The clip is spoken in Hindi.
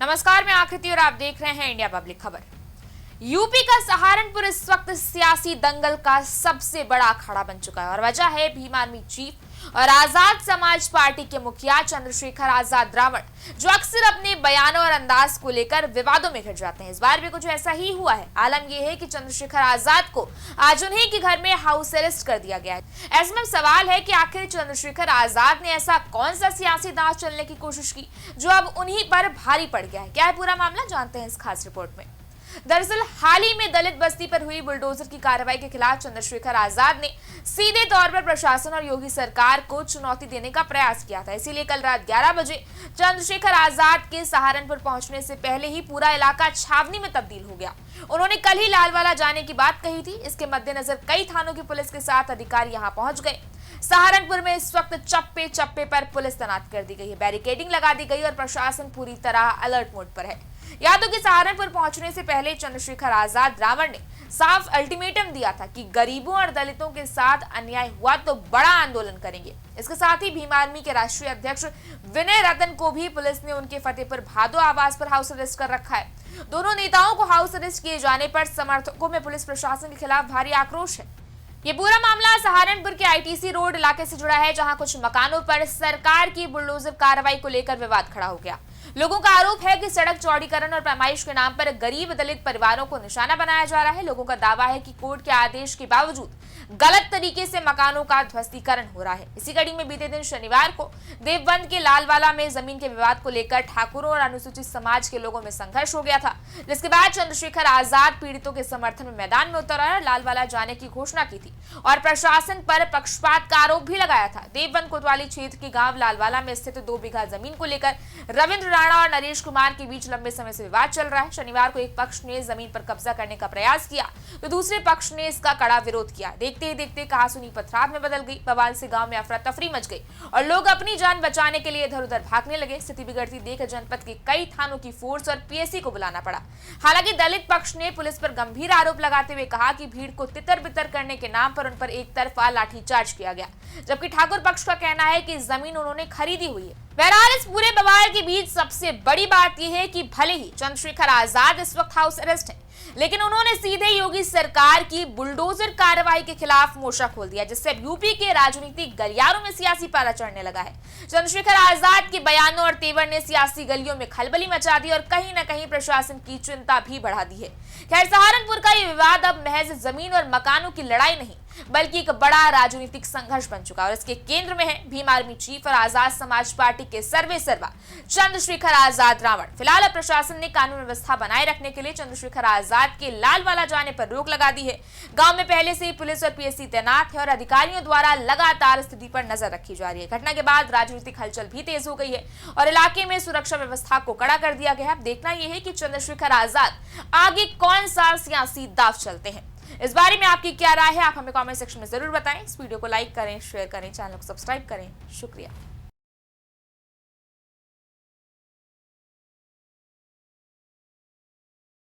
नमस्कार, मैं आकृति और आप देख रहे हैं इंडिया पब्लिक खबर। यूपी का सहारनपुर इस वक्त सियासी दंगल का सबसे बड़ा अखाड़ा बन चुका है और वजह है भीम आर्मी चीफ और आजाद समाज पार्टी के मुखिया चंद्रशेखर आजाद रावण, जो अक्सर अपने बयानों और अंदाज को लेकर विवादों में घिर जाते हैं। इस बार भी कुछ ऐसा ही हुआ है। आलम यह है कि चंद्रशेखर आजाद को आज उन्हीं के घर में हाउस अरेस्ट कर दिया गया है। ऐसे में सवाल है कि आखिर चंद्रशेखर आजाद ने ऐसा कौन सा सियासी दांव चलने की कोशिश की जो अब उन्हीं पर भारी पड़ गया है। क्या है पूरा मामला, जानते हैं इस खास रिपोर्ट में। दरअसल हाल ही में दलित बस्ती पर हुई बुलडोजर की कार्रवाई के खिलाफ चंद्रशेखर आजाद ने सीधे तौर पर प्रशासन और योगी सरकार को चुनौती देने का प्रयास किया था। इसीलिए कल रात 11 बजे चंद्रशेखर आजाद के सहारनपुर पहुंचने से पहले ही पूरा इलाका छावनी में तब्दील हो गया। उन्होंने कल ही लालवाला जाने की बात कही थी। इसके मद्देनजर कई थानों की पुलिस के साथ अधिकारी यहां पहुंच गए। सहारनपुर में इस वक्त चप्पे चप्पे पर पुलिस तैनात कर दी गई है, बैरिकेडिंग लगा दी गई और प्रशासन पूरी तरह अलर्ट मोड पर है। याद हो कि सहारनपुर पहुंचने से पहले चंद्रशेखर आजाद रावण ने साफ अल्टीमेटम दिया था कि गरीबों और दलितों के साथ अन्याय हुआ तो बड़ा आंदोलन करेंगे। इसके साथ ही भीम आर्मी के राष्ट्रीय अध्यक्ष विनय रतन को भी पुलिस ने उनके फतेहपुर भादो आवास पर हाउस अरेस्ट कर रखा है। दोनों नेताओं को हाउस अरेस्ट किए जाने पर समर्थकों में पुलिस प्रशासन के खिलाफ भारी आक्रोश है। ये पूरा मामला सहारनपुर के आईटीसी रोड इलाके से जुड़ा है, जहां कुछ मकानों पर सरकार की बुलडोजर कार्रवाई को लेकर विवाद खड़ा हो गया। लोगों का आरोप है कि सड़क चौड़ीकरण और पैमाइश के नाम पर गरीब दलित परिवारों को निशाना बनाया जा रहा है। लोगों का दावा है कि कोर्ट के आदेश के बावजूद गलत तरीके से मकानों का ध्वस्तीकरण हो रहा है। इसी कड़ी में बीते दिन शनिवार को देवबंद के लालवाला में जमीन के विवाद को लेकर ठाकुरों और अनुसूचित समाज के लोगों में संघर्ष हो गया था, जिसके बाद चंद्रशेखर आजाद पीड़ितों के समर्थन में मैदान में उतर आए और लालवाला जाने की घोषणा की थी और प्रशासन पर पक्षपात का आरोप भी लगाया था। देवबंद कोतवाली क्षेत्र के गांव लालवाला में स्थित 2 बीघा जमीन को लेकर रविंद्र राणा और नरेश कुमार के बीच लंबे समय से विवाद चल रहा है। शनिवार को एक पक्ष ने जमीन पर कब्जा करने का प्रयास किया तो दूसरे पक्ष ने इसका कड़ा विरोध किया। देखते ही देखते कहासुनी पथराव में बदल गई। बवाल से गांव में अफरा तफरी मच गई और लोग अपनी जान बचाने के लिए इधर उधर भागने लगे। स्थिति बिगड़ती देख जनपद के कई थानों की फोर्स और पीएससी को बुलाना पड़ा। हालांकि दलित पक्ष ने पुलिस पर गंभीर आरोप लगाते हुए कहा कि भीड़ को तितर बितर करने के नाम पर उन पर एक तरफा लाठीचार्ज किया गया, जबकि ठाकुर पक्ष का कहना है कि जमीन उन्होंने खरीदी हुई है। बहरहाल इस पूरे बवाल के बीच सबसे बड़ी बात यह है कि भले ही चंद्रशेखर आजाद इस वक्त हाउस अरेस्ट है, लेकिन उन्होंने सीधे योगी सरकार की बुलडोजर कार्रवाई के खिलाफ मोर्चा खोल दिया, जिससे अब यूपी के राजनीतिक गलियारों में सियासी पारा चढ़ने लगा है। चंद्रशेखर आजाद के बयानों और तेवर ने सियासी गलियों में खलबली मचा दी और कहीं न कहीं प्रशासन की चिंता भी बढ़ा दी है। खैर, सहारनपुर का ये विवाद अब महज जमीन और मकानों की लड़ाई नहीं बल्कि एक बड़ा राजनीतिक संघर्ष बन चुका है और इसके केंद्र में है भीम आर्मी चीफ और आजाद समाज पार्टी के सर्वे सर्वा चंद्रशेखर आजाद रावण। फिलहाल प्रशासन ने कानून व्यवस्था बनाए रखने के लिए चंद्रशेखर आजाद के लालवाला जाने पर रोक लगा दी है। गांव में पहले से ही पुलिस और पीएससी तैनात है और अधिकारियों द्वारा लगातार स्थिति पर नजर रखी जा रही है। घटना के बाद राजनीतिक हलचल भी तेज हो गई है और इलाके में सुरक्षा व्यवस्था को कड़ा कर दिया गया है। अब देखना यह है कि चंद्रशेखर आजाद आगे कौन सा सियासी दांव चलते हैं। इस बारे में आपकी क्या राय है, आप हमें कमेंट सेक्शन में जरूर बताएं। इस वीडियो को लाइक करें, शेयर करें, चैनल को सब्सक्राइब करें। शुक्रिया।